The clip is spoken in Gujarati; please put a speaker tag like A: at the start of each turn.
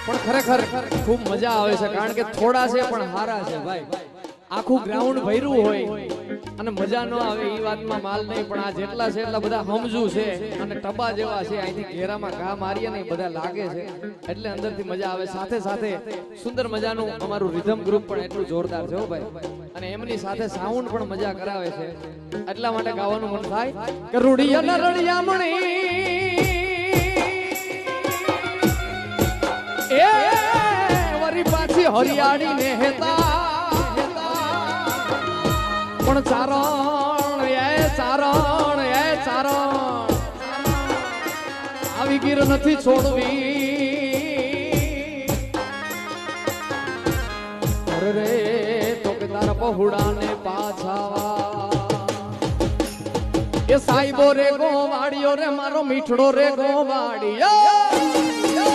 A: પણ ખરેખર ખૂબ મજા આવે છે કારણ કે થોડા છે પણ હારા છે ભાઈ આખું ગ્રાઉન્ડ ભર્યું હોય અને મજા ન આવે એ વાતમાં માલ નહીં પણ આ જેટલા છે એટલા બધા સમજુ છે અને ટબા જેવા છે અહીંથી ઘેરામાં ઘા મારીએ ને બધા લાગે છે એટલે અંદરથી મજા આવે સાથે સાથે સુંદર મજાનું અમારું રિધમ ગ્રુપ પણ એટલું જોરદાર છે હો ભાઈ અને એમની સાથે સાઉન્ડ પણ મજા કરાવે છે એટલા માટે ગાવાનું મન થાય કે રૂડિયા રડિયામણી એ વરી પાછી હરિયાળી ને હેતા પણ ચારણ આવી ગીર નથી છોડવી રે તો કે તારા પહોળાને પાછાવા એ સાઈબો રે ગોવાડિયો રે મારો મીઠડો રે ગોવાડિયો